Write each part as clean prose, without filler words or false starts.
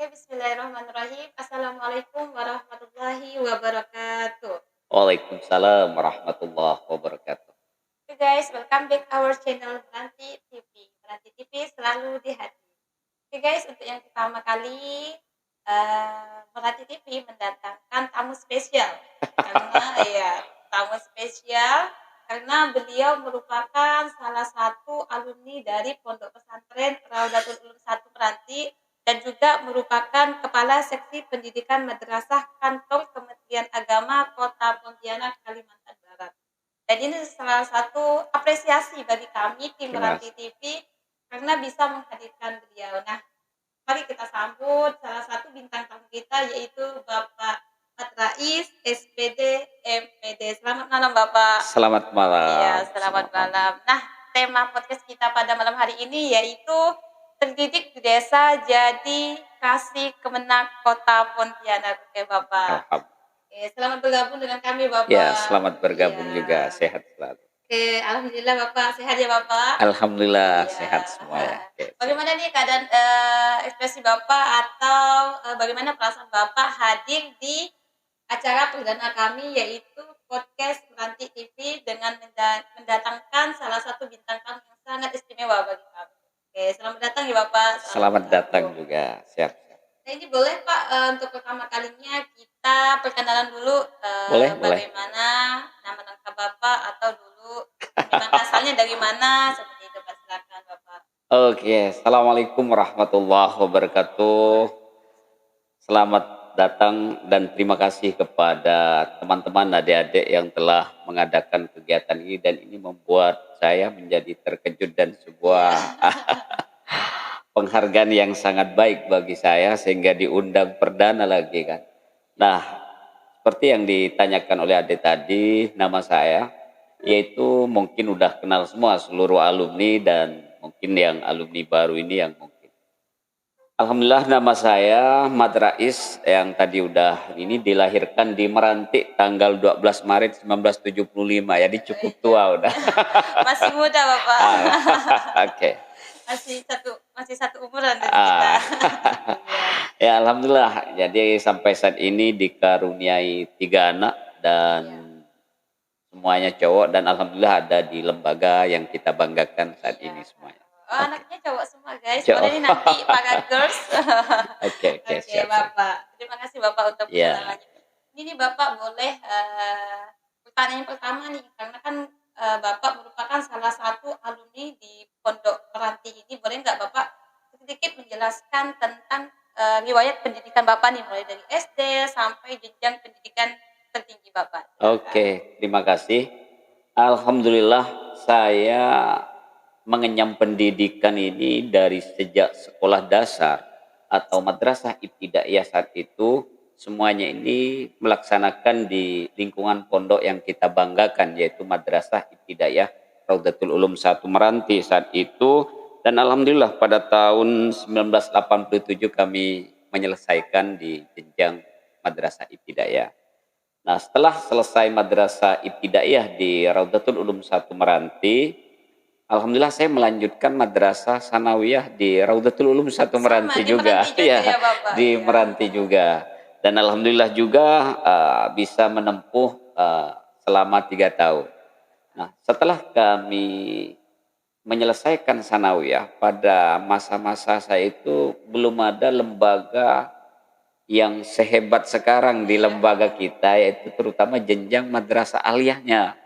Oke, bismillahirrahmanirrahim. Assalamualaikum warahmatullahi wabarakatuh. Waalaikumsalam warahmatullahi wabarakatuh. Oke guys, welcome back our channel Meranti TV. Meranti TV selalu di hati. Oke guys, untuk yang pertama kali Meranti TV mendatangkan tamu spesial. Karena ya, tamu spesial karena beliau merupakan salah satu alumni dari Pondok Pesantren Raudatul Ulum 1 Meranti dan juga merupakan Kepala Seksi Pendidikan Madrasah Kantong Kementerian Agama Kota Pontianak, Kalimantan Barat. Dan ini salah satu apresiasi bagi kami tim Meranti TV karena bisa menghadirkan beliau. Nah, mari kita sambut salah satu bintang tamu kita yaitu Bapak Mat Rais, SPD, MPD. Selamat malam Bapak. Selamat malam. Iya, selamat malam. Nah, tema podcast kita pada malam hari ini yaitu terdidik di desa jadi kasih kemenang Kota Pontianak. Oke Bapak. Oke, selamat bergabung dengan kami Bapak. Ya, selamat bergabung juga. Sehat selalu. Oke, alhamdulillah Bapak sehat ya Bapak. Alhamdulillah sehat semua ya. Bagaimana nih keadaan ekspresi Bapak atau bagaimana perasaan Bapak hadir di acara perdana kami yaitu podcast Meranti TV dengan mendatangkan salah satu bintang tamu yang sangat istimewa bagi kami. Oke, selamat datang ya Bapak. Selamat datang juga. Siap. Nah ini boleh Pak untuk pertama kalinya kita perkenalan dulu bagaimana nama lengkap Bapak atau dulu dimana asalnya dari mana seperti itu Pak, silakan Bapak. Oke, assalamualaikum warahmatullahi wabarakatuh. Selamat datang dan terima kasih kepada teman-teman adik-adik yang telah mengadakan kegiatan ini dan ini membuat saya menjadi terkejut dan sebuah penghargaan yang sangat baik bagi saya sehingga diundang perdana lagi kan. Nah, seperti yang ditanyakan oleh adik tadi, nama saya yaitu mungkin udah kenal semua seluruh alumni dan mungkin yang alumni baru ini yang mungkin. Alhamdulillah nama saya Mat Rais yang tadi udah ini dilahirkan di Meranti tanggal 12 Maret 1975. Jadi cukup tua udah. Masih muda Bapak. Oke. Masih satu umuran dari kita. Ya alhamdulillah. Jadi sampai saat ini dikaruniai 3 anak dan semuanya cowok dan alhamdulillah ada di lembaga yang kita banggakan saat ini semuanya. Oh, anaknya cowok semua guys. Boleh ini nanti para girls. Oke, Bapak. Terima kasih Bapak untuk perkenalannya. Ini Bapak boleh pertanyaan yang pertama nih karena kan Bapak merupakan salah satu alumni di Pondok Meranti ini. Boleh nggak Bapak sedikit menjelaskan tentang riwayat pendidikan Bapak nih mulai dari SD sampai jenjang pendidikan tertinggi Bapak. Oke, terima kasih. Alhamdulillah saya mengenyam pendidikan ini dari sejak sekolah dasar atau madrasah ibtidaiyah saat itu semuanya ini melaksanakan di lingkungan pondok yang kita banggakan yaitu Madrasah Ibtidaiyah Raudatul Ulum 1 Meranti saat itu dan alhamdulillah pada tahun 1987 kami menyelesaikan di jenjang Madrasah Ibtidaiyah. Nah, setelah selesai Madrasah Ibtidaiyah di Raudatul Ulum 1 Meranti, alhamdulillah saya melanjutkan Madrasah Sanawiyah di Raudatul Ulum 1 Meranti juga. Di Meranti juga. Dan alhamdulillah juga bisa menempuh selama 3 tahun. Nah, setelah kami menyelesaikan Sanawiyah, pada masa-masa saya itu belum ada lembaga yang sehebat sekarang di lembaga kita, yaitu terutama jenjang madrasah aliyahnya.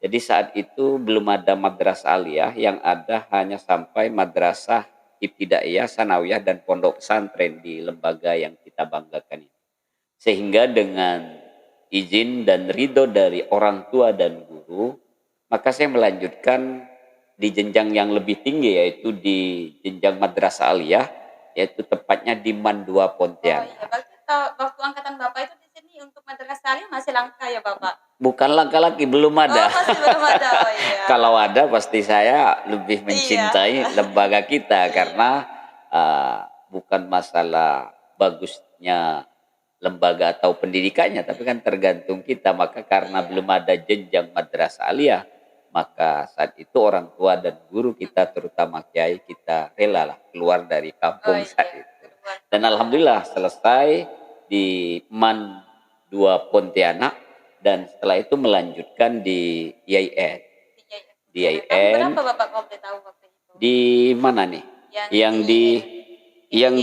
Jadi saat itu belum ada madrasah aliyah, yang ada hanya sampai madrasah ibtidaiyah, sanawiyah, dan pondok pesantren di lembaga yang kita banggakan ini. Sehingga dengan izin dan ridho dari orang tua dan guru, maka saya melanjutkan di jenjang yang lebih tinggi, yaitu di jenjang madrasah aliyah, yaitu tepatnya di Mandua Pontianak. Oh iya, berarti waktu angkatan Bapak itu di sini untuk madrasah aliyah masih langka ya Bapak? Bukan langka lagi, belum ada. Oh, masih belum ada. Oh, iya. Kalau ada pasti saya lebih mencintai lembaga kita karena bukan masalah bagusnya lembaga atau pendidikannya, tapi kan tergantung kita. Maka karena belum ada jenjang madrasah aliyah, maka saat itu orang tua dan guru kita terutama kiai kita rela lah keluar dari kampung saat itu. Dan alhamdulillah selesai di MAN 2 Pontianak dan setelah itu melanjutkan di IAIN. Di Tahun IAIN berapa Bapak kalau boleh tahu waktu itu? di mana nih? Yang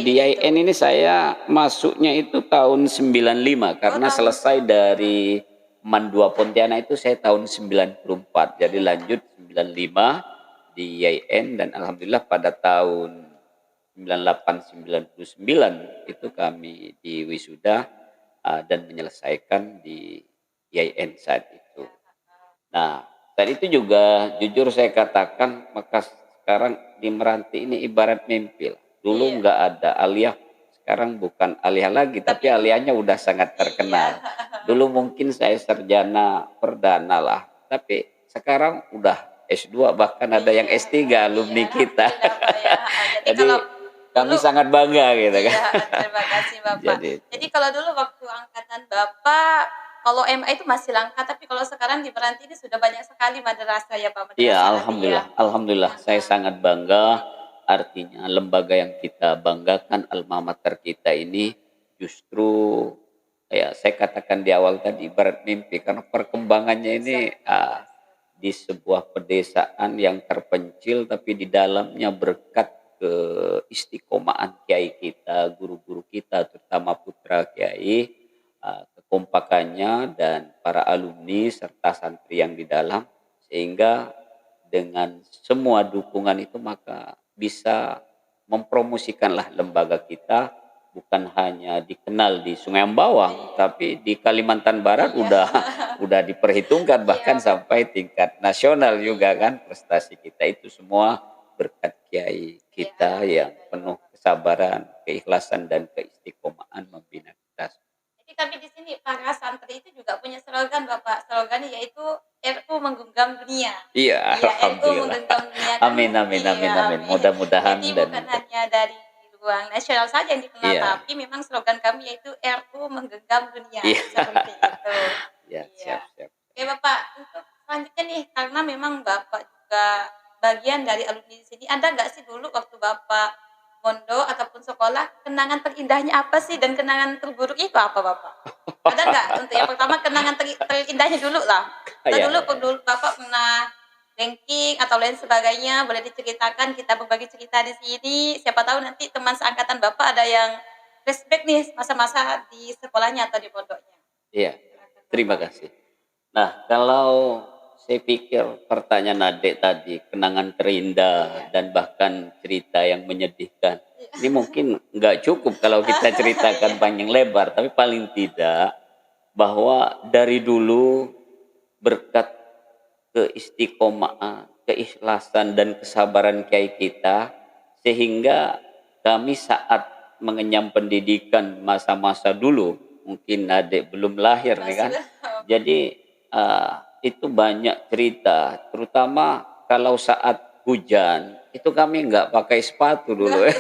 di IAIN ini saya masuknya itu tahun 95 karena tahun selesai dari MAN 2 Pontianak itu saya tahun 94. Jadi lanjut 95 di IAIN dan alhamdulillah pada tahun 98 99 itu kami di wisuda dan menyelesaikan di IAIN saat itu. Nah, saat itu juga jujur saya katakan maka sekarang di Meranti ini ibarat mimpi. Dulu nggak ada aliyah, sekarang bukan aliyah lagi, tapi aliyahnya udah sangat terkenal. Dulu mungkin saya sarjana perdana lah, tapi sekarang udah S2 bahkan ada yang S3 alumni kita. Jadi kami sangat bangga gitu kan. Terima kasih Bapak. Jadi kalau dulu waktu angkatan Bapak, kalau MA itu masih langka, tapi kalau sekarang di Meranti ini sudah banyak sekali madrasah ya Pak. Iya, alhamdulillah. Alhamdulillah, saya sangat bangga. Artinya lembaga yang kita banggakan, alma mater kita ini justru ya saya katakan di awal tadi ibarat mimpi karena perkembangannya ini di sebuah pedesaan yang terpencil tapi di dalamnya berkat keistiqomahan kiai kita, guru-guru kita terutama putra kiai, kekompakannya dan para alumni serta santri yang di dalam sehingga dengan semua dukungan itu maka bisa mempromosikanlah lembaga kita bukan hanya dikenal di Sungai Ambawang tapi di Kalimantan Barat udah diperhitungkan bahkan sampai tingkat nasional juga kan prestasi kita itu semua berkat kiai kita yang penuh kesabaran, keikhlasan dan keistiqomahan membina kita. Jadi kami di sini para santri itu juga punya slogan Bapak, slogannya yaitu RU menggenggam dunia. Iya, alhamdulillah. RU menggenggam dunia. Amin. Mudah-mudahan jadi bukan hanya dari ruang nasional saja yang dikenal, tapi memang slogan kami yaitu RU menggenggam dunia. Seperti itu. Siap. Oke Bapak, untuk selanjutnya nih karena memang Bapak juga bagian dari alumni di sini, ada nggak sih dulu waktu Bapak mondok ataupun sekolah, kenangan terindahnya apa sih dan kenangan terburuk itu apa Bapak? Ada nggak? Untuk yang pertama kenangan terindahnya dulu lah. Dulu Bapak pernah ranking atau lain sebagainya, boleh diceritakan, kita berbagi cerita di sini. Siapa tahu nanti teman seangkatan Bapak ada yang flashback nih masa-masa di sekolahnya atau di pondoknya. Iya, terima kasih. Nah, kalau saya pikir pertanyaan adik tadi, kenangan terindah dan bahkan cerita yang menyedihkan. Ini mungkin nggak cukup kalau kita ceritakan panjang lebar, tapi paling tidak bahwa dari dulu berkat keistiqomahan, keikhlasan dan kesabaran kiai kita, sehingga kami saat mengenyam pendidikan masa-masa dulu, mungkin adik belum lahir nih kan, jadi itu banyak cerita, terutama kalau saat hujan itu kami nggak pakai sepatu dulu ya,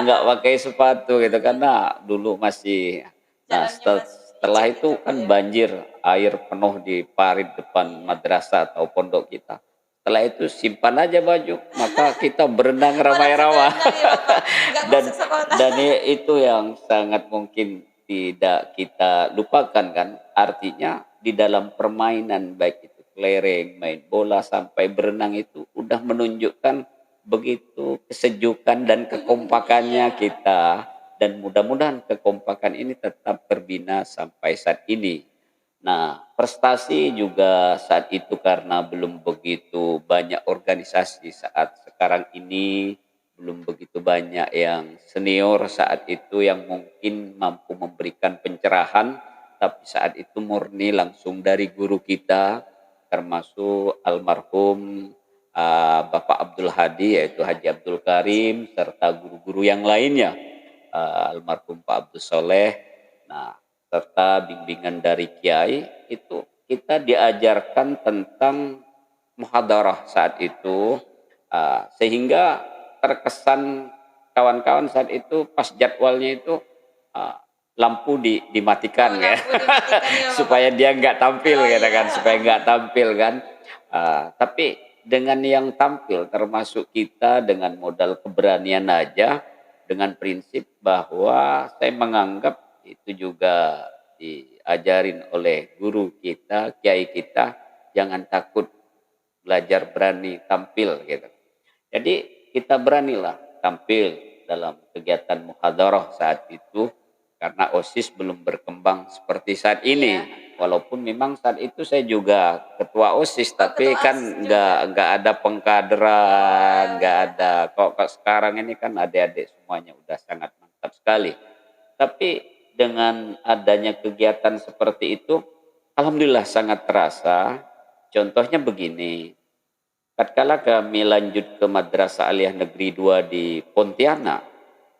nggak pakai sepatu gitu karena dulu masih. Nah setelah itu kan banjir, air penuh di parit depan madrasah atau pondok kita. Setelah itu simpan aja baju, maka kita berenang ramai-ramai. dan itu yang sangat mungkin tidak kita lupakan kan, artinya di dalam permainan baik itu kelereng, main bola sampai berenang itu udah menunjukkan begitu kesejukan dan kekompakannya kita dan mudah-mudahan kekompakan ini tetap terbina sampai saat ini. Nah, prestasi juga saat itu karena belum begitu banyak organisasi saat sekarang ini, belum begitu banyak yang senior saat itu yang mungkin mampu memberikan pencerahan. Tapi saat itu murni langsung dari guru kita, termasuk almarhum Bapak Abdul Hadi, yaitu Haji Abdul Karim, serta guru-guru yang lainnya, almarhum Pak Abdul Soleh. Nah, serta bimbingan dari Kiai, itu kita diajarkan tentang muhadarah saat itu, sehingga terkesan kawan-kawan saat itu pas jadwalnya itu lampu dimatikan ya, supaya dia nggak tampil supaya nggak tampil kan. Tapi dengan yang tampil termasuk kita dengan modal keberanian aja dengan prinsip bahwa saya menganggap itu juga diajarin oleh guru kita, kiai kita, jangan takut belajar, berani tampil gitu. Jadi kita beranilah tampil dalam kegiatan muhadharah saat itu karena OSIS belum berkembang seperti saat ini. Iya. Walaupun memang saat itu saya juga ketua OSIS, tapi ketua kan OSIS nggak ada pengkaderan, Oh, nggak iya. ada. Kok sekarang ini kan adik-adik semuanya udah sangat mantap sekali. Tapi dengan adanya kegiatan seperti itu, alhamdulillah sangat terasa. Contohnya begini, tatkala kami lanjut ke Madrasah Aliyah Negeri 2 di Pontianak,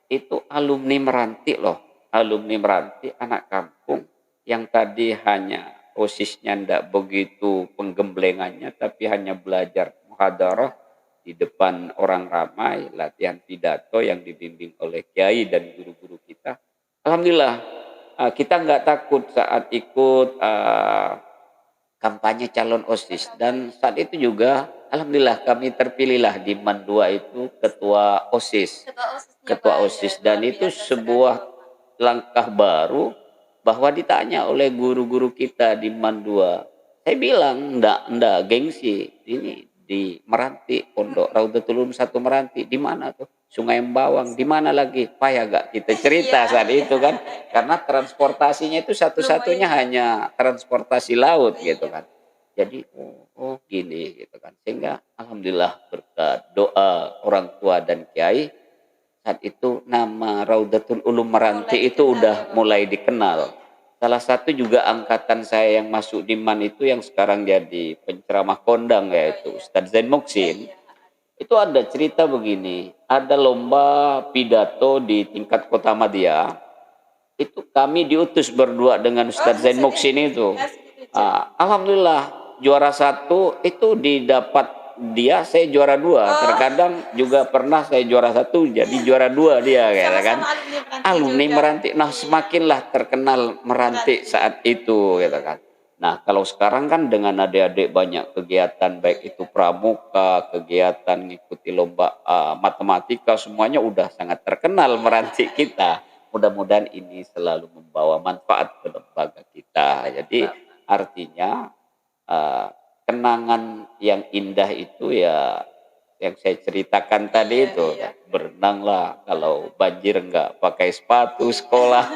itu alumni meranti loh. Alumni meranti anak kampung yang tadi hanya OSISnya ndak begitu penggemblengannya, tapi hanya belajar muhadarah di depan orang ramai, latihan pidato yang dibimbing oleh kiai dan guru-guru kita. Alhamdulillah, kita nggak takut saat ikut kampanye calon OSIS, dan saat itu juga alhamdulillah kami terpilihlah di MAN 2 itu ketua OSIS. Ketua OSISnya Ketua Pak, ya, OSIS, dan luar itu biasa sekali sebuah Bapak. langkah baru bahwa ditanya oleh guru-guru kita di MAN 2. Saya bilang enggak gengsi. Ini di Meranti, Pondok Raudatul Ulum 1 Meranti. Di mana tuh? Sungai Embawang. Di mana lagi? Payah gak kita cerita Iya, saat iya. itu kan? Karena transportasinya itu satu-satunya Lumayan. hanya transportasi laut gitu Iya. kan. Jadi oh gini gitu kan. Sehingga alhamdulillah berkat doa orang tua dan kiai, saat itu nama Raudatul Ulum Meranti Mulai itu dikenal ya udah Bapak. mulai dikenal. Salah satu juga angkatan saya yang masuk di MAN itu yang sekarang jadi penceramah kondang, Oh yaitu iya. Ustadz Zain Muksin. Iya. Itu ada cerita begini, ada lomba pidato di tingkat Kota Madia. Itu kami diutus berdua dengan Oh, Ustadz Zain sedih. Muksin itu. Asik lucu. Alhamdulillah juara 1 itu didapat dia, saya juara 2. Oh, Terkadang juga pernah saya juara 1 jadi juara 2 dia kayak kan. sama-sama alumni Meranti Alumni juga. Meranti. Nah, Iya. semakinlah terkenal Meranti Meranti. saat itu gitu kan. Nah, kalau sekarang kan dengan adik-adik banyak kegiatan, baik itu pramuka, kegiatan ngikuti lomba matematika, semuanya udah sangat terkenal Meranti kita. Mudah-mudahan ini selalu membawa manfaat ke lembaga kita. Jadi artinya kenangan yang indah itu ya yang saya ceritakan tadi Iya, itu, iya. berenanglah kalau banjir nggak pakai sepatu sekolah.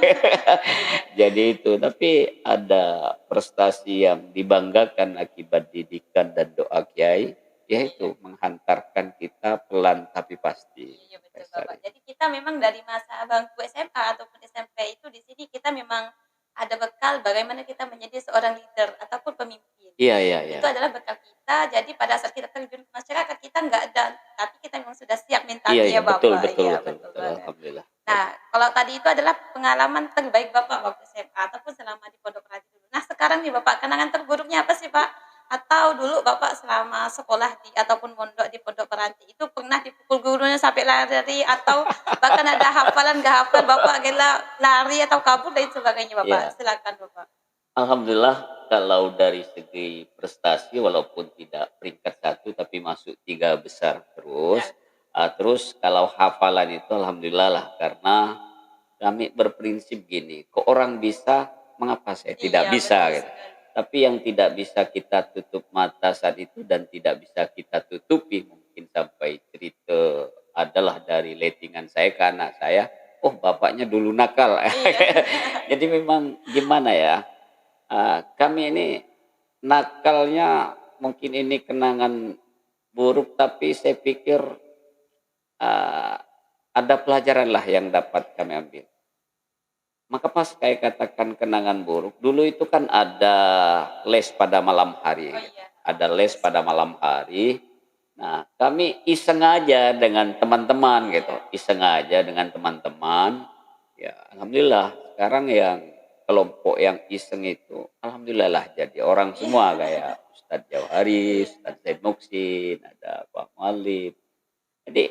Jadi itu, tapi ada prestasi yang dibanggakan akibat didikan dan doa kiai, yaitu menghantarkan kita pelan tapi pasti. Iya betul Bapak. Jadi kita memang dari masa bangku SMA ataupun SMP itu di sini kita memang ada bekal bagaimana kita menjadi seorang leader ataupun pemimpin. Iya, iya, iya. Itu adalah bekal kita. Jadi pada saat kita terjun ke masyarakat kita nggak ada, tapi kita memang sudah siap Iya, mentalnya iya, ya Bapak. betul, Iya betul. banget. Alhamdulillah. Nah, kalau tadi itu adalah pengalaman terbaik Bapak waktu SMA ataupun selama di Pondok Ranti dulu. Nah, sekarang nih Bapak, kenangan terburuknya apa sih Pak? Atau dulu Bapak selama sekolah di ataupun mondok di Pondok Ranti itu pernah dipukul gurunya sampai lari atau bahkan ada hafalan nggak hafal Bapak akhirnya lari atau kabur dan sebagainya Bapak. Iya. Silakan Bapak. Alhamdulillah kalau dari segi prestasi walaupun tidak peringkat 1 tapi masuk 3 besar terus. Terus kalau hafalan itu alhamdulillah lah, karena kami berprinsip gini, kok orang bisa, mengapa saya tidak Iya, bisa betul gitu. sekali. Tapi yang tidak bisa kita tutup mata saat itu dan tidak bisa kita tutupi mungkin sampai cerita adalah dari lettingan saya ke anak saya, oh bapaknya dulu nakal. Iya. Jadi memang gimana ya, kami ini nakalnya mungkin ini kenangan buruk, tapi saya pikir ada pelajaran lah yang dapat kami ambil. Maka pas kayak katakan kenangan buruk, dulu itu kan ada les pada malam hari. Oh iya. Ada les pada malam hari. Nah, kami iseng aja dengan teman-teman gitu. Iseng aja dengan teman-teman. Ya, alhamdulillah sekarang yang kelompok yang iseng itu alhamdulillah lah jadi orang semua kayak Ustadz Jauhari, Ustadz Zain Muksin, ada Pak Mualim. Jadi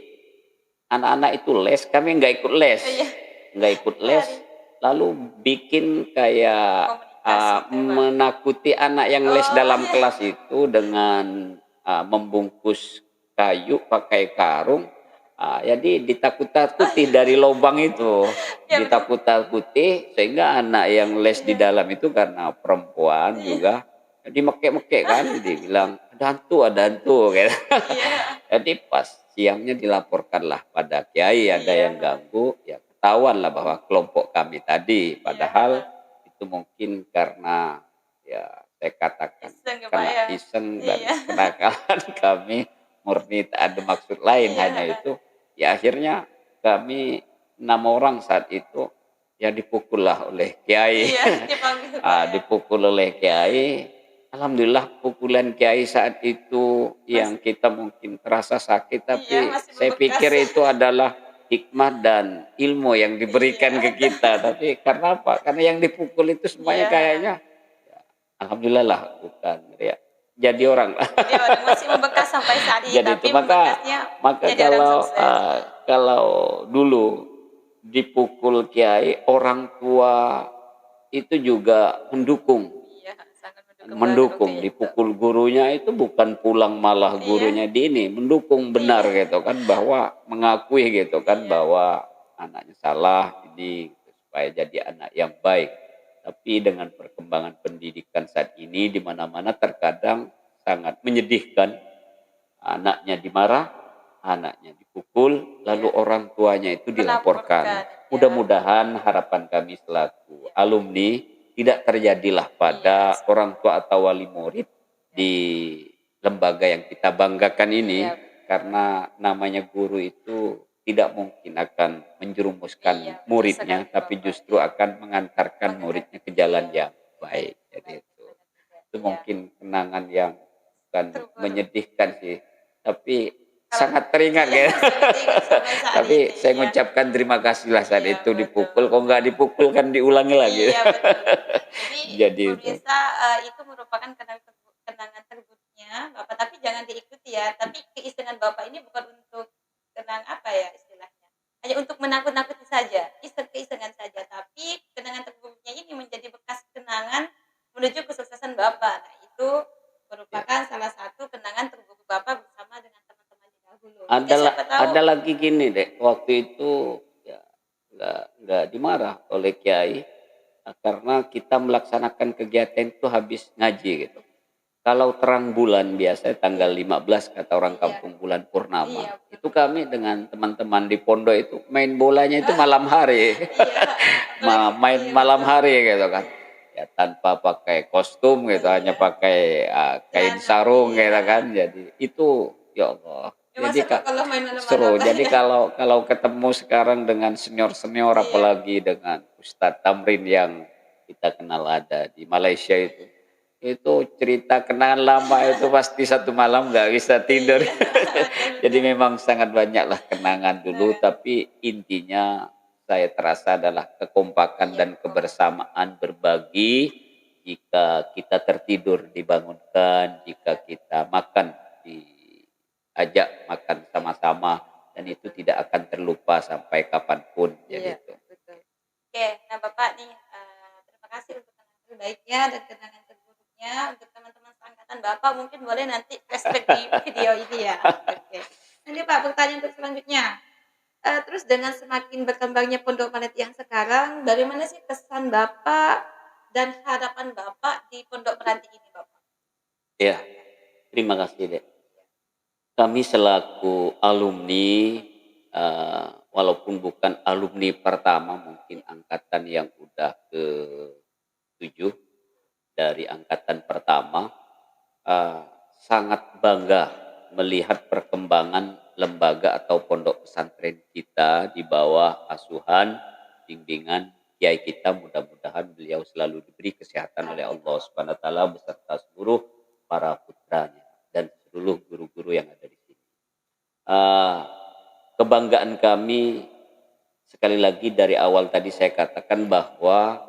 anak-anak itu les, kami nggak ikut les. Iya. Nggak ikut les, lalu bikin kayak Komunikasi, Pak. menakuti anak yang les Oh, dalam iya. kelas itu dengan membungkus kayu pakai karung, Jadi ditakut-takuti dari lubang itu, Ya betul. ditakut-takuti sehingga anak yang les di Iya. dalam itu karena perempuan Iya. juga, jadi mekek-mekek kan, dibilang, ada hantu," gitu. Iya. Jadi pas siangnya dilaporkanlah pada kiai ada Iya. yang ganggu, ya ketahuanlah bahwa kelompok kami tadi, Iya, padahal itu mungkin karena ya saya katakan iseng ya, Pak, kena ya? iseng dan Iya. kenakalan kami, murni tak ada maksud lain, Iya, hanya heeh. itu ya akhirnya kami 6 orang saat itu ya dipukullah oleh kiai. Iya, dipanggil, Pak, ya? Dipukul oleh kiai. Alhamdulillah pukulan kiai saat itu Mas yang kita mungkin terasa sakit, iya, tapi masih saya membekas. pikir itu adalah hikmah dan ilmu yang diberikan Iya. ke kita. Tapi karena apa? Karena yang dipukul itu semuanya Iya, heeh. kayaknya ya, alhamdulillah lah bukan ya. Jadi Iya. orang lah. Jadi orang masih membekas sampai saat ini, Jadi itu tapi maka membekasnya maka jadi orang kalau sukses. kalau dulu dipukul kiai, orang tua itu juga mendukung. Iya, sangat mendukung banget waktu Mendukung, itu. dipukul gurunya itu bukan pulang malah Iya. gurunya mendukung benar Iya. gitu kan, bahwa mengakui gitu kan Iya. bahwa anaknya salah ini supaya jadi anak yang baik. Tapi dengan perkembangan pendidikan saat ini di mana-mana terkadang sangat menyedihkan, anaknya dimarah, anaknya dipukul, lalu Iya. orang tuanya itu dilaporkan. Melaporkan, ya. Mudah-mudahan harapan kami selaku Iya. alumni tidak terjadilah pada Iya. orang tua atau wali murid di lembaga yang kita banggakan ini, Iya. karena namanya guru itu tidak mungkin akan menjerumuskan Iya, betul muridnya, sekali, tapi Bapak. justru akan mengantarkan muridnya ke jalan Iya. yang baik. Jadi itu Iya. mungkin kenangan yang bukan Terburuk. menyedihkan sih, tapi Kalau sangat teringat iya, ya. sangat ingat sampai saat Tapi ini, saya iya. mengucapkan terima kasih lah saat Iya, itu betul. dipukul, kalau nggak dipukul kan diulangi lagi. Iya, betul. Jadi Jadi itu. pemirsa, itu merupakan kenangan terburuknya Bapak, tapi jangan diikuti ya. Tapi keisengan Bapak ini bukan untuk apa ya istilahnya, hanya untuk menakut-nakuti saja, keisengan saja. Tapi kenangan terburuknya ini menjadi bekas kenangan menuju kesuksesan Bapak. Nah, itu merupakan salah satu kenangan terburuk Bapak bersama dengan teman-teman di dahulu. Mungkin siapa tahu Ada lagi gini deh, waktu itu ya nggak dimarah oleh kiai karena kita melaksanakan kegiatan itu habis ngaji gitu. Kalau terang bulan biasa tanggal 15 kata orang iya, kampung bulan purnama. iya, Itu kami dengan teman-teman di pondok itu main bolanya itu malam hari. iya, apalagi Main iya, malam betul. hari gitu kan. Ya tanpa pakai kostum gitu, hanya Iya. pakai kain Celana, sarung gitu iya. kan. Jadi itu ya Allah. Emang Jadi seru kalau main seru. malam-malam, Pak, Jadi ya? kalau ketemu sekarang dengan senior-senior Iya. apalagi dengan Ustadz Tamrin yang kita kenal ada di Malaysia itu cerita kenangan lama itu pasti satu malam nggak bisa tidur. Iya, Jadi betul. memang sangat banyaklah kenangan dulu, tapi intinya saya terasa adalah kekompakan Iya, dan kebersamaan berbagi. Jika kita tertidur dibangunkan, jika kita makan diajak makan sama-sama, dan itu tidak akan terlupa sampai kapanpun. Jadi Iya, itu. betul. Oke, nah Bapak nih, terima kasih untuk kenangan terbaiknya dan kenangan terburuknya. Untuk teman-teman seangkatan Bapak mungkin boleh nanti flashback di video ini ya. Oke. Nanti Pak, pertanyaan untuk selanjutnya. Terus dengan semakin berkembangnya Pondok Planet yang sekarang, bagaimana sih kesan Bapak dan harapan Bapak di Pondok Meranti ini, Bapak? Ya, terima kasih Dek. Kami selaku alumni, walaupun bukan alumni pertama, mungkin angkatan yang udah ke-7 dari angkatan pertama, sangat bangga melihat perkembangan lembaga atau pondok pesantren kita di bawah asuhan, bimbingan kiai kita. Mudah-mudahan beliau selalu diberi kesehatan oleh Allah Subhanahu wa taala beserta seluruh para putranya dan seluruh guru-guru yang ada di sini. Kebanggaan kami sekali lagi dari awal tadi saya katakan bahwa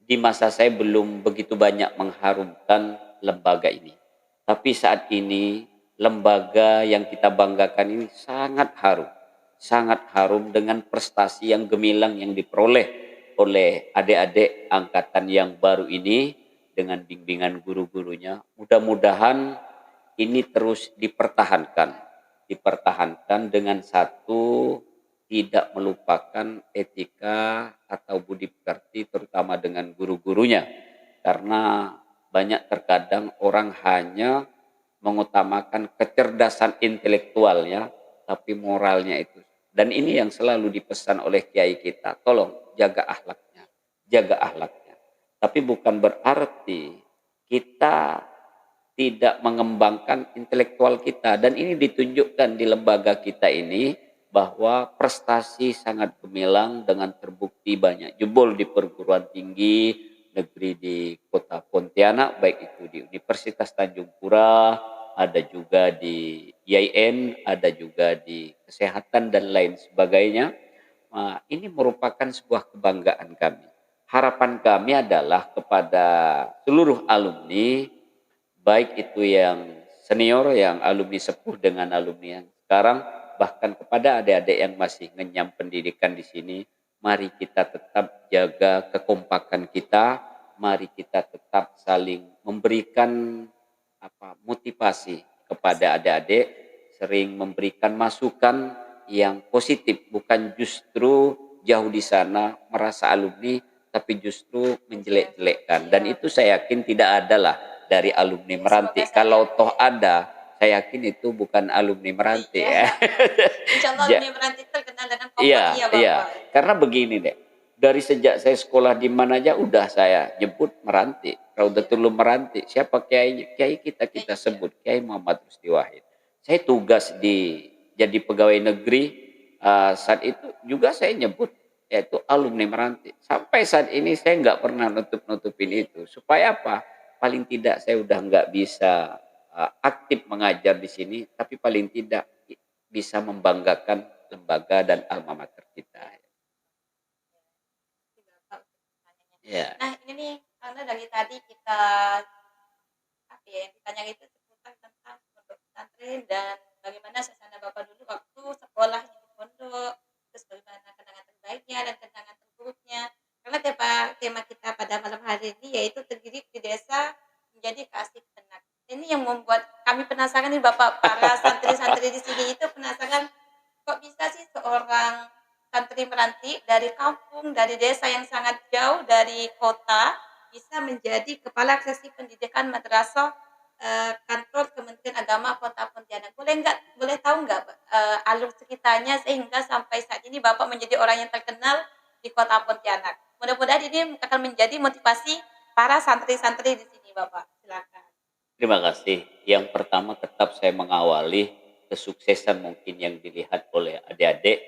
di masa saya belum begitu banyak mengharumkan lembaga ini. Tapi saat ini lembaga yang kita banggakan ini sangat harum. Sangat harum dengan prestasi yang gemilang yang diperoleh oleh adik-adik angkatan yang baru ini dengan bimbingan guru-gurunya. Mudah-mudahan ini terus dipertahankan. dipertahankan dengan satu, tidak melupakan etika atau budi pekerti terutama dengan guru-gurunya. Karena banyak terkadang orang hanya mengutamakan kecerdasan intelektualnya, tapi moralnya itu. Dan ini yang selalu dipesan oleh kiai kita, tolong jaga akhlaknya, jaga akhlaknya. Tapi bukan berarti kita tidak mengembangkan intelektual kita. Dan ini ditunjukkan di lembaga kita ini, bahwa prestasi sangat gemilang dengan terbukti banyak jebol di perguruan tinggi negeri di kota Pontianak, baik itu di Universitas Tanjung Pura, ada juga di IAIN, ada juga di kesehatan dan lain sebagainya. Nah, ini merupakan sebuah kebanggaan kami. Harapan kami adalah kepada seluruh alumni, baik itu yang senior, yang alumni sepuh dengan alumni yang sekarang, bahkan kepada adik-adik yang masih ngenyam pendidikan di sini, mari kita tetap jaga kekompakan kita, mari kita tetap saling memberikan motivasi kepada adik-adik, sering memberikan masukan yang positif, bukan justru jauh di sana merasa alumni, tapi justru menjelek-jelekkan. Dan itu saya yakin tidak ada lah dari alumni Meranti. Kalau toh ada, saya yakin itu bukan alumni Meranti ya. Insya Allah alumni Meranti terkenal dengan Iya, kompak, Bapak. iya. Karena begini deh, dari sejak saya sekolah di mana aja udah saya nyebut Meranti, Raudatul Ulum Meranti. Siapa kiai? Kiai kita sebut Kiai Muhammad Rusdi Wahid. Saya tugas di jadi pegawai negeri, saat itu juga saya nyebut yaitu alumni Meranti. Sampai saat ini saya nggak pernah nutup-nutupin itu. Supaya apa? Paling tidak saya udah nggak bisa aktif mengajar di sini, tapi paling tidak bisa membanggakan lembaga dan alma mater kita. Ya. Nah ini nih, karena dari tadi kita yang ditanya itu seputar tentang pondok pesantren dan bagaimana suasana Bapak dulu waktu sekolahnya di pondok, terus bagaimana kenangan terbaiknya dan kenangan terburuknya. Karena tema kita pada malam hari ini yaitu terdidik di desa menjadi keasik penak. Ini yang membuat kami penasaran nih Bapak, para santri-santri di sini itu penasaran kok bisa sih seorang santri Meranti dari kampung, dari desa yang sangat jauh dari kota bisa menjadi kepala seksi pendidikan madrasah kantor Kementerian Agama Kota Pontianak. Boleh tahu nggak alur sekitarnya sehingga sampai saat ini Bapak menjadi orang yang terkenal di Kota Pontianak. Mudah-mudahan ini akan menjadi motivasi para santri-santri di sini, Bapak. Silakan. Terima kasih. Yang pertama tetap saya mengawali kesuksesan mungkin yang dilihat oleh adik-adik.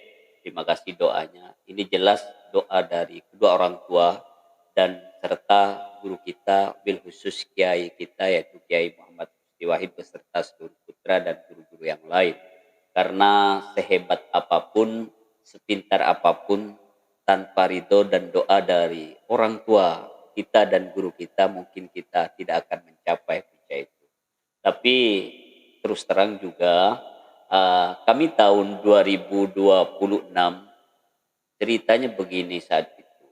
Terima kasih doanya. Ini jelas doa dari kedua orang tua dan serta guru kita, bil khusus kiai kita yaitu Kiai Muhammad Rusdi Wahid beserta seluruh putra dan guru-guru yang lain. Karena sehebat apapun, sepintar apapun, tanpa ridho dan doa dari orang tua kita dan guru kita, mungkin kita tidak akan mencapai puncak itu. Tapi terus terang juga, kami tahun 2026 ceritanya begini saat itu.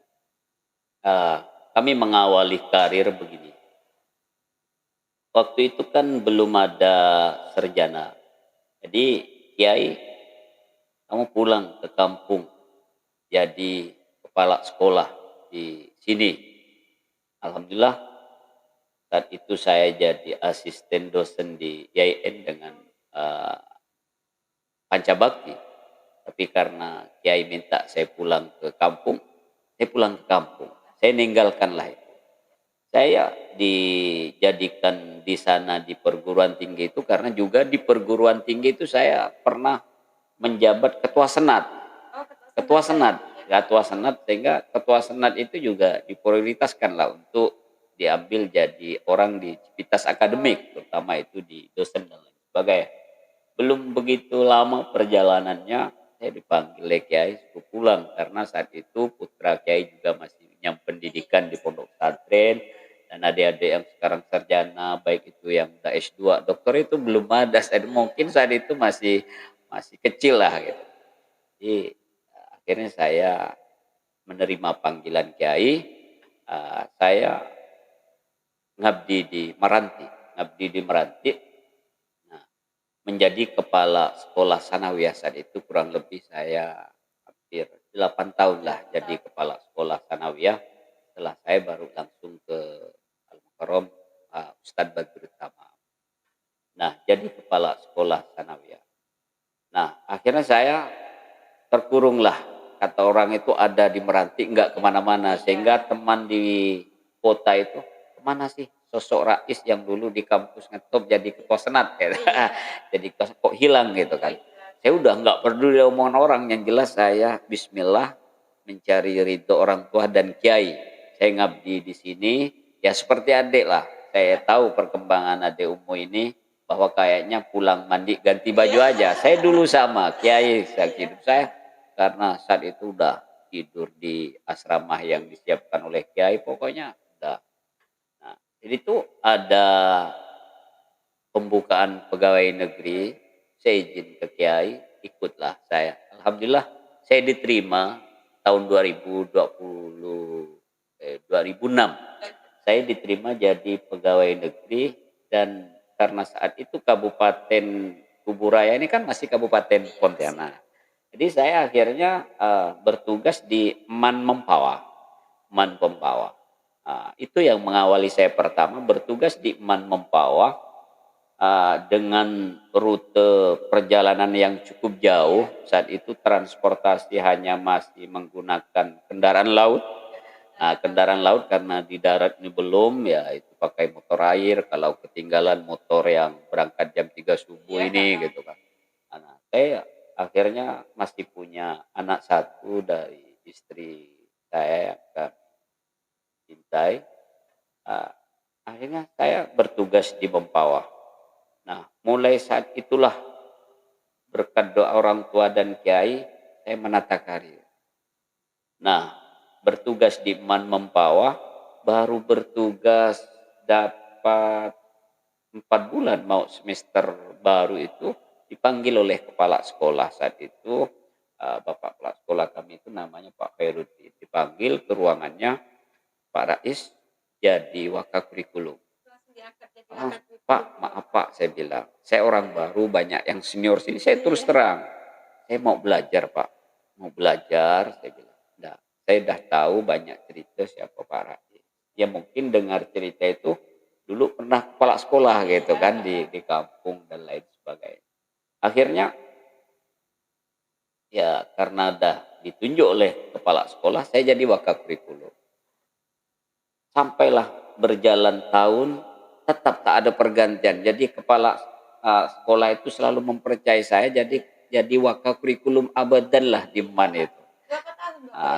Kami mengawali karir begini. Waktu itu kan belum ada sarjana. Jadi Kiai, kamu pulang ke kampung jadi kepala sekolah di sini. Alhamdulillah saat itu saya jadi asisten dosen di IAIN dengan Pancabakti. Tapi karena Kiai minta saya pulang ke kampung, saya pulang ke kampung. Saya ninggalkanlah itu. Saya dijadikan di sana di perguruan tinggi itu karena juga di perguruan tinggi itu saya pernah menjabat ketua senat. Ketua senat sehingga ketua senat itu juga diprioritaskan lah untuk diambil jadi orang di civitas akademik, terutama itu di dosen dan lain sebagainya. Belum begitu lama perjalanannya saya dipanggil oleh Kiai suruh pulang karena saat itu putra Kiai juga masih nyam pendidikan di pondok pesantren dan adik-adik yang sekarang sarjana baik itu yang udah S2 dokter itu belum ada, mungkin saat itu masih kecil lah gitu. Jadi akhirnya saya menerima panggilan Kiai, saya ngabdi di Meranti. Nah, menjadi kepala sekolah sanawiyah saat itu kurang lebih saya hampir 8 tahun lah jadi kepala sekolah sanawiyah. Setelah saya baru langsung ke Al-Mukarram Ustadz Badrut Tamam. Nah, jadi kepala sekolah sanawiyah. Nah, akhirnya saya terkurunglah. Kata orang itu ada di Meranti, nggak kemana-mana. Sehingga teman di kota itu, kemana sih sosok Rais yang dulu di kampus ngetop jadi ketua senat? Gitu. Jadi kok hilang gitu kan. Saya udah nggak peduli omongan orang. Yang jelas saya bismillah mencari ridho orang tua dan kiai. Saya ngabdi di sini, ya seperti adik lah. Saya tahu perkembangan adik Umu ini, bahwa kayaknya pulang mandi ganti baju aja. Saya dulu sama kiai hidup saya karena saat itu udah tidur di asrama yang disiapkan oleh kiai, pokoknya udah. Nah, jadi tuh ada pembukaan pegawai negeri, saya izin ke kiai, ikutlah saya. Alhamdulillah saya diterima tahun 2006. Saya diterima jadi pegawai negeri dan karena saat itu Kabupaten Kuburaya ini kan masih Kabupaten Pontianak. Jadi saya akhirnya bertugas di Man Mempawah. Man Mempawah. Itu yang mengawali saya pertama bertugas di Man Mempawah dengan rute perjalanan yang cukup jauh. Saat itu transportasi hanya masih menggunakan kendaraan laut. Kendaraan laut karena di darat ini belum, ya itu pakai motor air. Kalau ketinggalan motor yang berangkat jam 3 subuh ini gitu kan. Nah, saya akhirnya masih punya anak satu dari istri saya yang kan cintai. Akhirnya saya bertugas di Mempawah. Nah, mulai saat itulah berkat doa orang tua dan kiai, saya menata karir. Nah, bertugas di Man Mempawah, baru bertugas dapat 4 bulan mau semester baru itu dipanggil oleh kepala sekolah saat itu, Bapak kepala sekolah kami itu namanya Pak Khairuddin. Dipanggil ke ruangannya, Pak Rais jadi wakakurikulum. Pak, maaf Pak, saya bilang, saya orang baru, banyak yang senior sini. Saya terus terang, saya mau belajar Pak, mau belajar, saya bilang. Nah, saya dah tahu banyak cerita siapa Pak Rais. Ya mungkin dengar cerita itu dulu pernah kepala sekolah gitu kan di kampung dan lain sebagainya. Akhirnya ya karena dah ditunjuk oleh kepala sekolah, saya jadi wakakurikulum. Sampailah berjalan tahun, tetap tak ada pergantian. Jadi kepala sekolah itu selalu mempercayai saya jadi wakakurikulum abadan lah di MAN itu.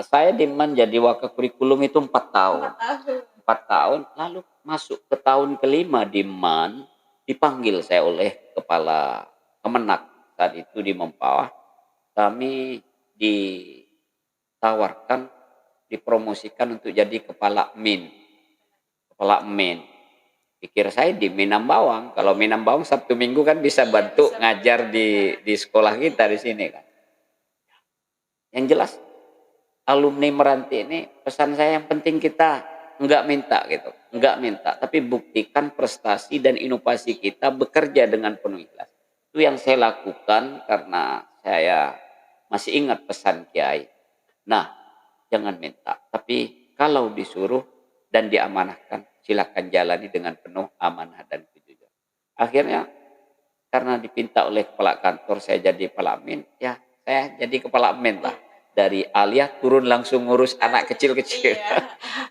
Saya di MAN jadi wakakurikulum itu 4 tahun. 4 tahun, lalu masuk ke tahun kelima di MAN, dipanggil saya oleh kepala Kemenak saat itu di Mempawah. Kami ditawarkan, dipromosikan untuk jadi kepala MIN. Kepala MIN. Pikir saya di Minam Bawang. Kalau Minam Bawang Sabtu Minggu kan bisa bantu ngajar di sekolah kita di sini kan. Yang jelas alumni Meranti ini pesan saya yang penting kita enggak minta gitu. Enggak minta, tapi buktikan prestasi dan inovasi kita bekerja dengan penuh ikhlas. Itu yang saya lakukan karena saya masih ingat pesan Kiai. Nah, jangan minta, tapi kalau disuruh dan diamanahkan, silakan jalani dengan penuh amanah dan kejujuran. Akhirnya karena dipinta oleh kepala kantor saya jadi kepala min, ya saya jadi kepala min lah. Dari Alia turun langsung ngurus anak kecil-kecil.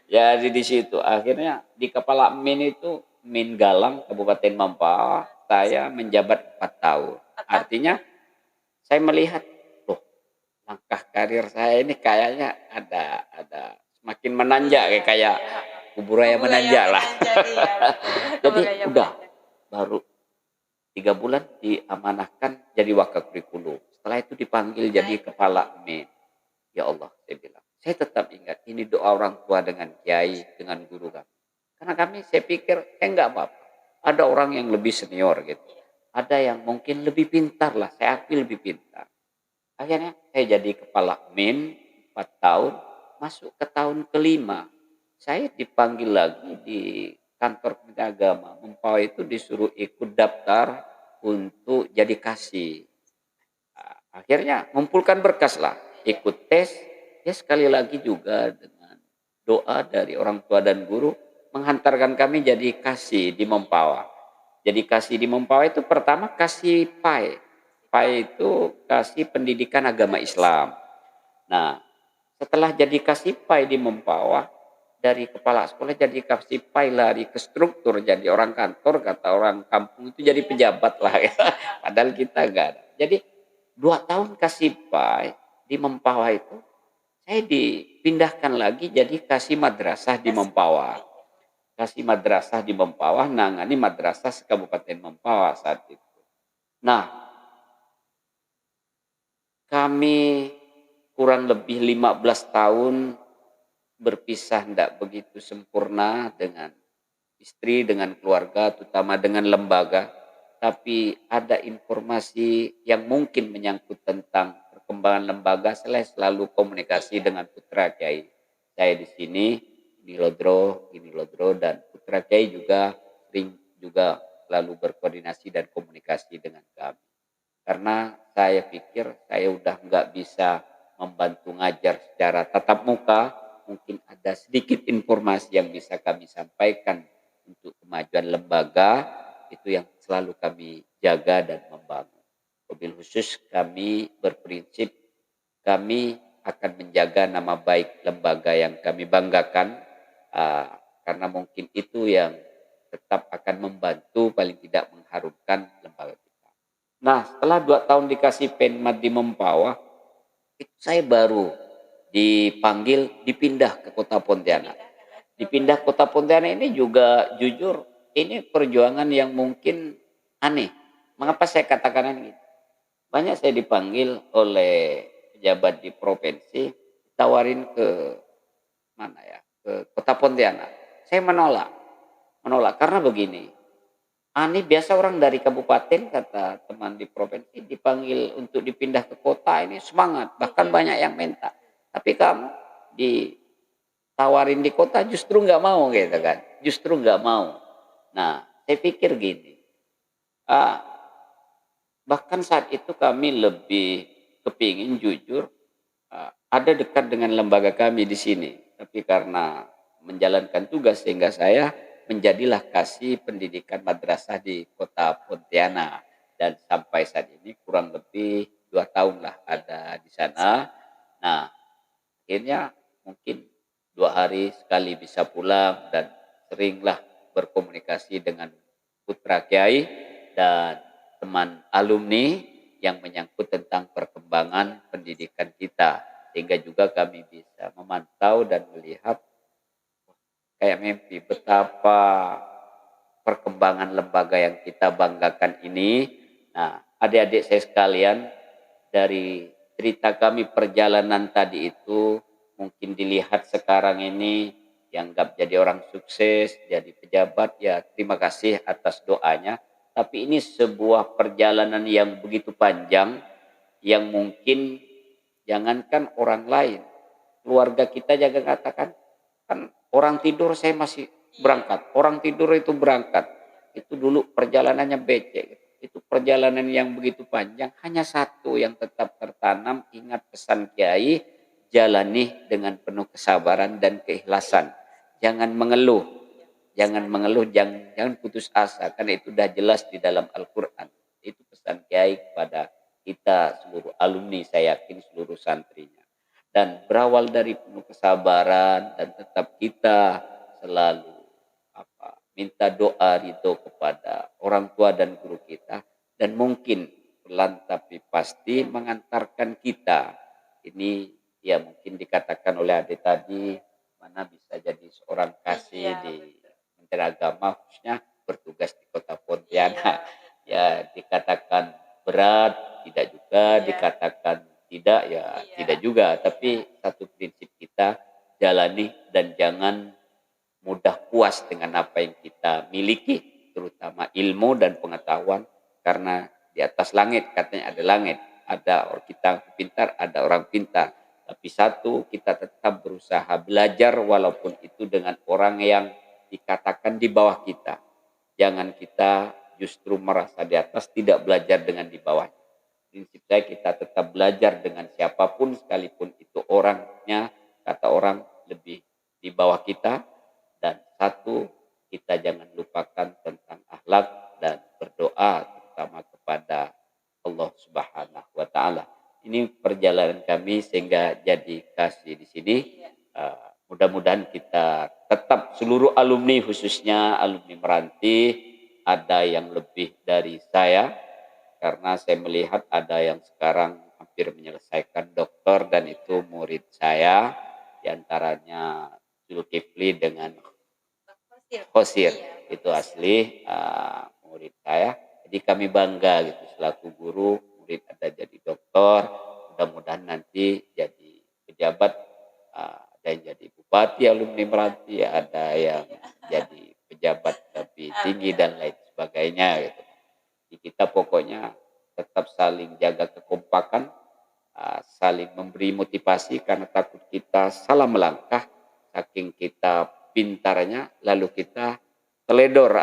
Ya di situ. Akhirnya di kepala min itu Min Galang Kabupaten Mempawah, saya menjabat 4 tahun. Artinya saya melihat, loh, langkah karir saya ini kayaknya ada semakin menanjak kayak Kuburaya menanjak lah. Jadi udah baru 3 bulan diamanahkan jadi wakakurikulum. Setelah itu dipanggil jadi kepala MIN. Ya Allah, saya bilang, saya tetap ingat ini doa orang tua dengan kiai, dengan guru kami. Karena saya pikir, enggak apa-apa. Ada orang yang lebih senior gitu. Ada yang mungkin lebih pintar lah, saya akui lebih pintar. Akhirnya saya jadi kepala MIN 4 tahun, masuk ke tahun kelima. Saya dipanggil lagi di kantor Kementerian Agama. Mempawah itu disuruh ikut daftar untuk jadi kasih. Akhirnya ngumpulkan berkas lah, ikut tes, ya sekali lagi juga dengan doa dari orang tua dan guru menghantarkan kami jadi kasih di Mempawah. Jadi kasih di Mempawah itu pertama kasih PAI. PAI itu kasih pendidikan agama Islam. Nah, setelah jadi kasih PAI di Mempawah, dari kepala sekolah jadi kasih PAI lari ke struktur jadi orang kantor, kata orang kampung itu jadi pejabat lah ya. Padahal kita enggak ada. Jadi 2 tahun kasih PAI di Mempawah itu saya dipindahkan lagi jadi kasih madrasah di Mempawah. Kasih madrasah di Mempawah, nangani madrasah Kabupaten Mempawah saat itu. Nah, kami kurang lebih 15 tahun berpisah tidak begitu sempurna dengan istri, dengan keluarga, terutama dengan lembaga. Tapi ada informasi yang mungkin menyangkut tentang perkembangan lembaga, saya selalu komunikasi dengan putra Kiai. Saya di sini, di Lodro, dan putra Kiai juga sering juga selalu berkoordinasi dan komunikasi dengan kami. Karena saya pikir saya udah nggak bisa membantu ngajar secara tatap muka, mungkin ada sedikit informasi yang bisa kami sampaikan untuk kemajuan lembaga, itu yang selalu kami jaga dan membangun. Wabil khusus kami berprinsip kami akan menjaga nama baik lembaga yang kami banggakan, karena mungkin itu yang tetap akan membantu paling tidak mengharumkan lembaga kita. Nah, setelah 2 tahun dikasih penmat di Mempawah, itu saya baru dipanggil dipindah ke Kota Pontianak. Dipindah Kota Pontianak ini juga jujur ini perjuangan yang mungkin aneh. Mengapa saya katakan ini? Banyak saya dipanggil oleh pejabat di provinsi, tawarin ke mana ya, ke Kota Pontianak. Saya menolak, karena begini. Ani biasa orang dari kabupaten, kata teman di provinsi, dipanggil untuk dipindah ke kota ini semangat, bahkan banyak yang minta. Tapi kamu ditawarin di kota justru nggak mau gitu kan, justru nggak mau. Nah, saya pikir gini, bahkan saat itu kami lebih kepingin jujur ada dekat dengan lembaga kami di sini, tapi karena menjalankan tugas sehingga saya menjadilah kasih pendidikan madrasah di Kota Pontianak, dan sampai saat ini kurang lebih 2 tahun lah ada di sana. Nah, akhirnya mungkin 2 hari sekali bisa pulang dan seringlah berkomunikasi dengan putra Kiai dan teman alumni yang menyangkut tentang perkembangan pendidikan kita, sehingga juga kami bisa memantau dan melihat kayak mimpi betapa perkembangan lembaga yang kita banggakan ini. Nah, adik-adik saya sekalian, dari cerita kami perjalanan tadi itu mungkin dilihat sekarang ini dianggap jadi orang sukses, jadi pejabat, ya terima kasih atas doanya. Tapi ini sebuah perjalanan yang begitu panjang yang mungkin jangankan orang lain, keluarga kita jaga katakan, kan orang tidur saya masih berangkat, orang tidur itu berangkat. Itu dulu perjalanannya becek. Itu perjalanan yang begitu panjang, hanya satu yang tetap tertanam, ingat pesan Kiai, jalani dengan penuh kesabaran dan keikhlasan. Jangan mengeluh, jangan putus asa, karena itu sudah jelas di dalam Al-Quran. Itu pesan Kiai kepada kita seluruh alumni, saya yakin seluruh santrinya. Dan berawal dari penuh kesabaran dan tetap kita selalu minta doa ridho kepada orang tua dan guru kita, dan mungkin pelan tapi pasti mengantarkan kita ini, ya mungkin dikatakan oleh adik tadi, mana bisa jadi seorang kasih di Menteri Agama, khususnya bertugas di Kota Pontianak. Ya dikatakan berat, tidak juga, dikatakan tidak, ya tidak juga. Tapi satu prinsip kita jalani dan jangan mudah puas dengan apa yang kita miliki, terutama ilmu dan pengetahuan, karena di atas langit katanya ada langit, ada orang kita pintar, ada orang pintar. Tapi satu, kita tetap berusaha belajar walaupun itu dengan orang yang dikatakan di bawah kita. Jangan kita justru merasa di atas, tidak belajar dengan di bawah. Prinsip saya kita tetap belajar dengan siapapun sekalipun itu orangnya, kata orang lebih di bawah kita. Dan satu, kita jangan lupakan tentang akhlak dan berdoa terutama kepada Allah Subhanahu wa taala. Ini perjalanan kami sehingga jadi kasih di sini. Mudah-mudahan kita tetap seluruh alumni, khususnya alumni Meranti, ada yang lebih dari saya karena saya melihat ada yang sekarang hampir menyelesaikan doktor dan itu murid saya, diantaranya Zulkifli dengan Khosir, itu asli murid saya. Jadi kami bangga gitu selaku guru, murid ada jadi doktor, mudah-mudahan nanti jadi pejabat, ada yang jadi bupati alumni Meranti, ada yang jadi pejabat lebih tinggi dan lain sebagainya gitu. Jadi kita pokoknya tetap saling jaga kekompakan, saling memberi motivasi karena takut kita salah melangkah, saking kita pintarnya lalu kita teledor.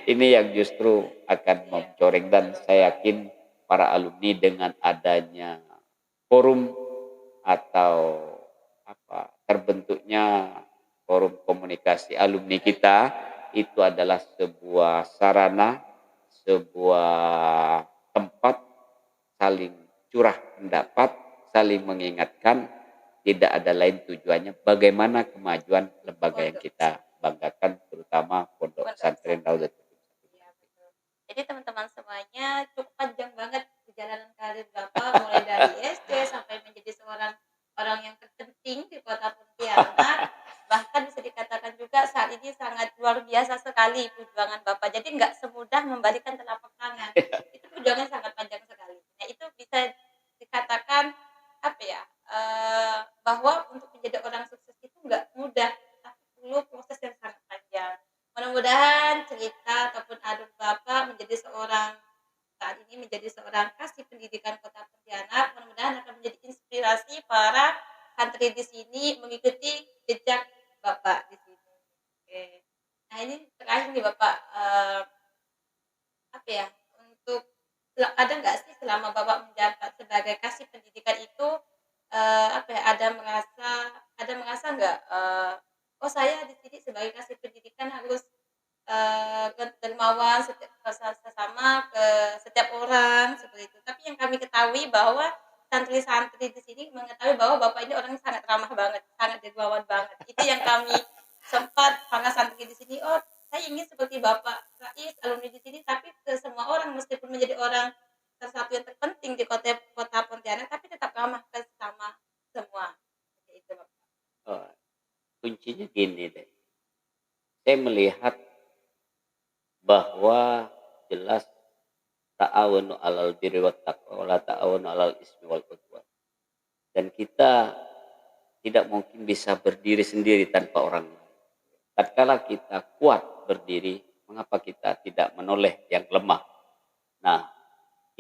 Ini yang justru akan mencoreng, dan saya yakin para alumni dengan adanya forum atau terbentuknya forum komunikasi alumni kita, itu adalah sebuah sarana, sebuah tempat saling curah pendapat, saling mengingatkan, tidak ada lain tujuannya bagaimana kemajuan lembaga yang kita banggakan, terutama Pondok Pesantren Raudatul. Ya, betul. Jadi teman-teman semuanya cukup panjang banget perjalanan karir Bapak, mulai dari SD sampai menjadi seorang orang yang terpenting di Kota Pontianak. Bahkan bisa dikatakan juga saat ini sangat luar biasa sekali perjuangan Bapak. Jadi nggak semudah membalikan telapak tangan. Itu perjuangan sangat panjang sekali. Nah, itu bisa dikatakan apa ya? Bahwa untuk menjadi orang sukses itu nggak mudah, tapi perlu proses yang sangat panjang. Mudah-mudahan cerita ataupun aduk Bapak menjadi seorang saat ini menjadi seorang kasih pendidikan Kota Pontianak, mudah-mudahan akan menjadi inspirasi para santri di sini mengikuti jejak Bapak di sini. Oke. Nah, ini terakhir nih Bapak, apa ya, untuk ada nggak sih selama Bapak menjabat sebagai kasih pendidikan itu, apa ya, ada merasa nggak, oh saya di sini sebagai kasih pendidikan harus dermawan sesama ke setiap orang seperti itu. Tapi yang kami ketahui bahwa santri-santri di sini mengetahui bahwa Bapak ini orang yang sangat ramah banget, sangat dermawan banget. Itu yang kami sempat para santri di sini, oh saya ingin seperti Bapak Rais, alumni di sini, tapi ke semua orang meskipun menjadi orang salah satu yang terpenting di kota Pontianak, tapi tetap ramah ke sesama semua. Seperti itu, Bapak. Oh, kuncinya gini deh, saya melihat bahwa jelas ta'awunu 'alal birri wat taqwa wa la ta'awunu 'alal ismi wal udwan. Dan kita tidak mungkin bisa berdiri sendiri tanpa orang lain. Tatkala kita kuat berdiri, mengapa kita tidak menoleh yang lemah? Nah,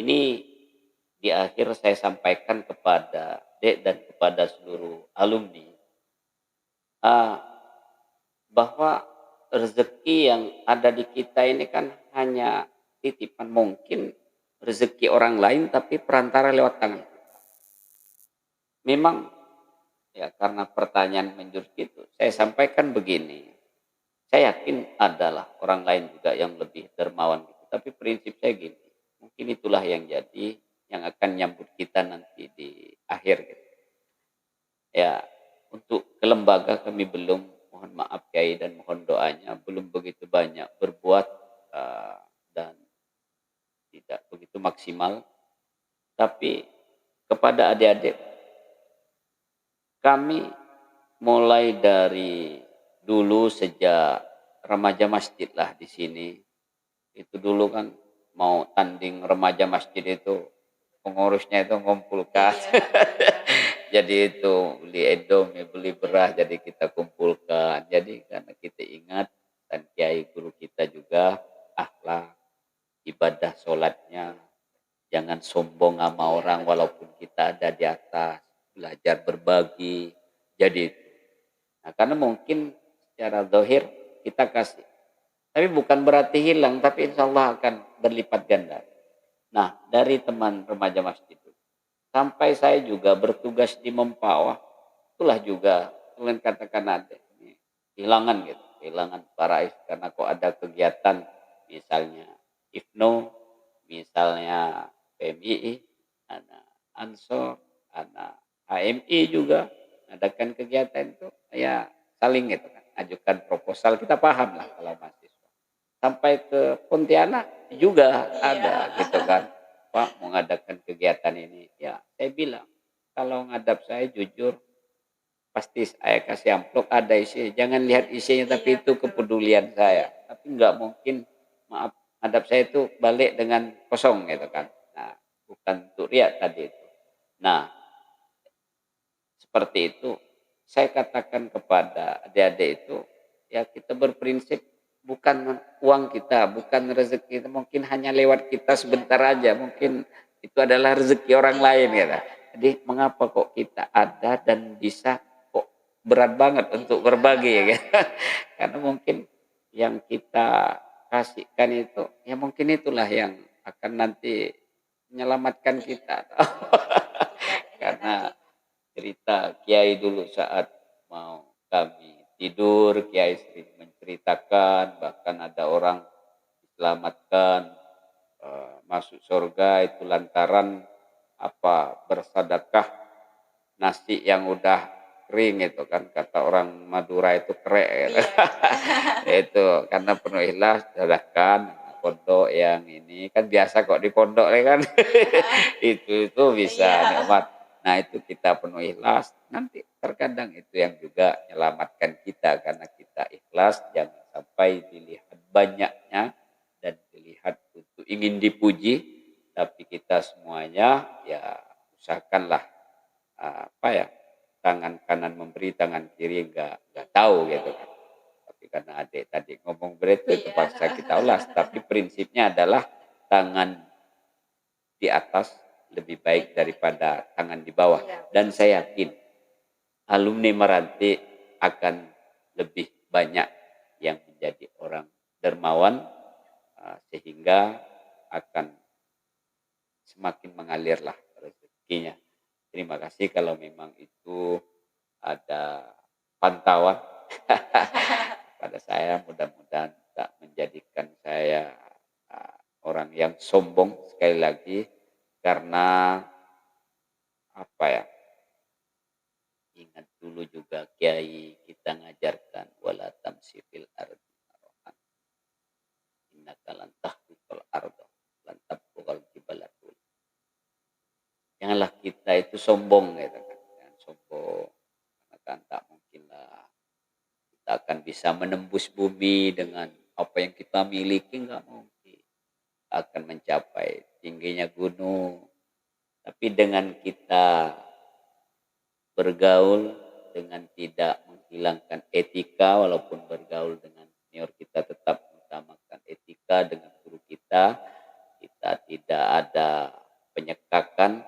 ini di akhir saya sampaikan kepada Dek dan kepada seluruh alumni, bahwa rezeki yang ada di kita ini kan hanya titipan, mungkin rezeki orang lain tapi perantara lewat tangan. Memang ya karena pertanyaan menjurus gitu, saya sampaikan begini. Saya yakin adalah orang lain juga yang lebih dermawan gitu. Tapi prinsip saya gini, mungkin itulah yang jadi yang akan nyambut kita nanti di akhir gitu. Ya, untuk ke lembaga kami belum, mohon maaf Kiai dan mohon doanya, belum begitu banyak berbuat, dan tidak begitu maksimal. Tapi kepada adik-adik, kami mulai dari dulu sejak remaja masjid lah di sini. Itu dulu kan mau tanding remaja masjid itu pengurusnya itu ngumpulkan. Jadi itu beli Indomie, beli beras, jadi kita kumpulkan. Jadi karena kita ingat dan kiai guru kita juga akhlak, ibadah sholatnya, jangan sombong sama orang walaupun kita ada di atas, belajar berbagi. Jadi itu. Nah, karena mungkin secara zahir kita kasih, Tapi bukan berarti hilang, tapi insya Allah akan berlipat ganda. Nah, dari teman remaja masjid itu, sampai saya juga bertugas di Mempawah, itulah juga kalian katakan ada ini kehilangan gitu, kehilangan para karena kok ada kegiatan misalnya IFNO, misalnya PMII, ada Ansor, ada HMI juga adakan kegiatan itu ya saling gitu kan, ajukan proposal kita paham lah kalau mahasiswa. Sampai ke Pontianak juga ada Iya. gitu kan. Pak mengadakan kegiatan ini. Ya, saya bilang kalau ngadap saya jujur pasti saya kasih amplop ada isi. Jangan lihat isinya tapi Iya, itu betul. kepedulian saya. Tapi nggak mungkin maaf hadap saya itu balik dengan kosong gitu kan. Nah, bukan untuk riak tadi itu. Nah, seperti itu saya katakan kepada adik-adik itu ya kita berprinsip bukan uang kita, bukan rezeki kita, mungkin hanya lewat kita Iya. sebentar aja, mungkin itu adalah rezeki orang lain gitu. Jadi mengapa kok kita ada dan bisa kok berat banget untuk Iya, berbagi heeh. ya. Karena mungkin yang kita kasihkan itu ya mungkin itulah yang akan nanti menyelamatkan Iya, kita. iya, di akhir nanti. Karena cerita kiai dulu saat mau kami tidur, kiai sering menceritakan bahkan ada orang diselamatkan masuk surga itu lantaran apa bersedekah nasi yang udah kering itu kan kata orang Madura itu krek gitu. Iya. Itu karena penuh ikhlas sedekahkan pondok yang ini kan biasa kok di pondok ya kan. Heeh. Itu Iya, bisa nikmat. Nah itu kita penuh ikhlas nanti terkadang itu yang juga menyelamatkan kita karena kita ikhlas jangan sampai dilihat banyaknya dan dilihat untuk ingin dipuji tapi kita semuanya ya usahakanlah apa ya tangan kanan memberi tangan kiri nggak tahu gitu kan tapi karena adik tadi ngomong begitu iya. terpaksa kita ulas tapi prinsipnya adalah tangan di atas lebih baik daripada tangan di bawah Iya, dan betul saya sekali. yakin alumni Meranti akan lebih banyak yang menjadi orang dermawan sehingga akan semakin mengalirlah rezekinya. Terima kasih kalau memang itu ada pantauan pada saya mudah-mudahan tak menjadikan saya orang yang sombong sekali lagi karena apa ya ingat dulu juga kiai kita ngajarkan wala tamsi fil ardi marahan innaka lan tahriqal arda lan tablughal jibala janganlah kita itu sombong gitu kan jangan sombong karena kan tak mungkin lah kita akan bisa menembus bumi dengan apa yang kita miliki nggak mungkin akan mencapai tingginya gunung tapi dengan kita bergaul dengan tidak menghilangkan etika walaupun bergaul dengan senior kita tetap mengutamakan etika dengan guru kita kita tidak ada penyekakan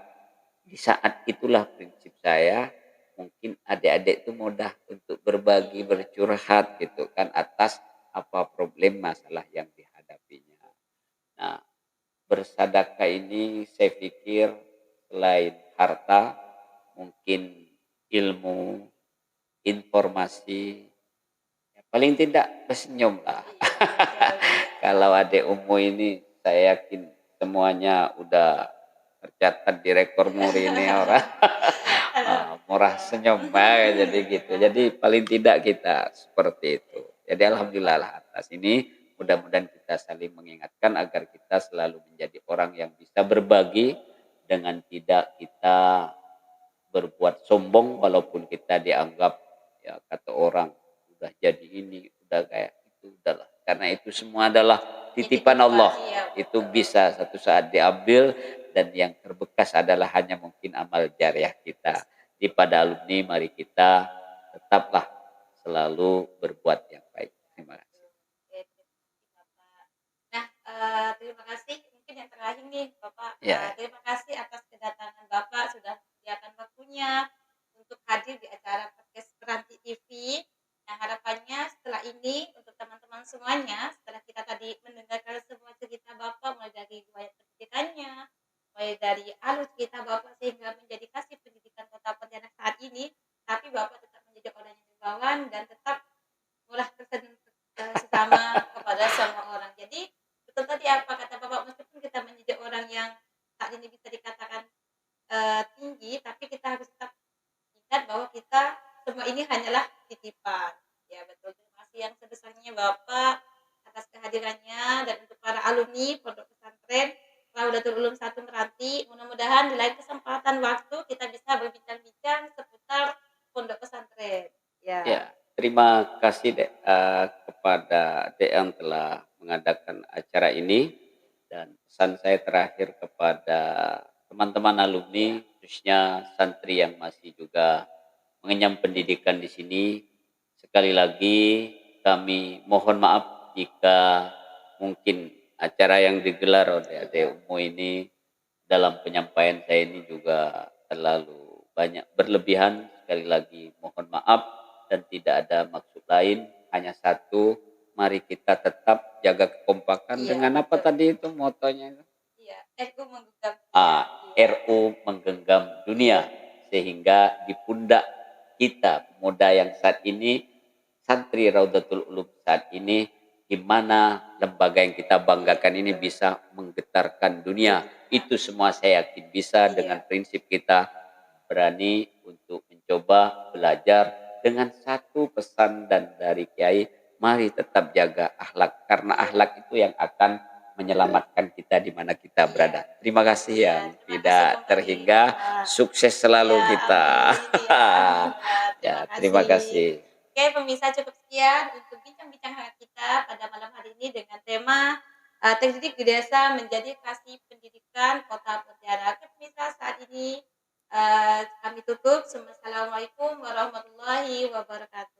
di saat itulah prinsip saya mungkin adik-adik itu mudah untuk berbagi bercurhat gitu kan atas apa problem masalah yang dihadapinya. Nah, bersedekah ini saya pikir selain harta mungkin ilmu, informasi, ya paling tidak tersenyum lah. Iya, luar biasa. Kalau adik Umu ini saya yakin semuanya udah tercatat di rekor muri ini orang. Murah Alhamdulillah. senyum jadi gitu. Jadi paling tidak kita seperti itu. Jadi alhamdulillah lah atas ini mudah-mudahan kita saling mengingatkan agar kita selalu menjadi orang yang bisa berbagi dengan tidak kita berbuat sombong walaupun kita dianggap ya kata orang udah jadi ini udah kayak itu udahlah karena itu semua adalah titipan Titipan, Allah iya itu betul. bisa satu saat diambil dan yang terbekas adalah hanya mungkin amal jariah kita di pada alumni mari kita tetaplah selalu berbuat yang baik terima kasih. Oke, terima kasih Bapak. Nah, terima kasih. Mungkin yang terakhir nih Bapak, Ya terima kasih atas kedatangan Bapak sudah menyediakan waktunya untuk hadir di acara podcast Peranti TV. Nah, harapannya setelah ini untuk teman-teman semuanya, setelah tadi mendengarkan semua cerita Bapak, mulai dari riwayat pendidikannya, mulai dari alur cerita Bapak sehingga menjadi kasih pendidikan Kota Pontianak saat ini, tapi Bapak tetap menjadi orang yang dermawan dan tetap murah tersenyum sesama kepada semua orang. Jadi betul tadi apa kata Bapak, meskipun kita menjadi orang yang saat ini bisa dikatakan tinggi, tapi kita harus tetap ingat bahwa kita semua ini hanyalah titipan. Ya betul. Terima kasih yang sebesarnya Bapak atas kehadirannya, dan untuk para alumni Pondok Pesantren Raudatul Ulum 1 Meranti, mudah-mudahan di lain kesempatan waktu kita bisa berbincang-bincang seputar Pondok Pesantren. Ya. Ya, terima kasih Dek, kepada Dek yang telah mengadakan acara ini, dan pesan saya terakhir kepada teman-teman alumni, khususnya santri yang masih juga mengenyam pendidikan di sini. Sekali lagi kami mohon maaf jika mungkin acara yang digelar oleh Adik Umu ini dalam penyampaian saya ini juga terlalu banyak berlebihan. Sekali lagi mohon maaf, dan tidak ada maksud lain, hanya satu, mari kita tetap jaga kekompakan. Iya, dengan apa betul. tadi itu motonya? Iya, RU menggenggam. RU menggenggam dunia, sehingga di pundak kita pemuda yang saat ini santri Raudatul Ulum saat ini, di mana lembaga yang kita banggakan ini bisa menggetarkan dunia. Itu semua saya yakin bisa dengan prinsip kita berani untuk mencoba belajar, dengan satu pesan dan dari Kiai, mari tetap jaga akhlak, karena akhlak itu yang akan menyelamatkan kita di mana kita berada. Terima kasih yang tidak terhingga. Sukses selalu kita. Ya, terima kasih. Oke, pemirsa, cukup sekian untuk bincang-bincang hangat kita pada malam hari ini dengan tema terdidik di desa menjadi kasih pendidikan Kota Pontianak. Oke, pemirsa, saat ini kami tutup. Assalamualaikum warahmatullahi wabarakatuh.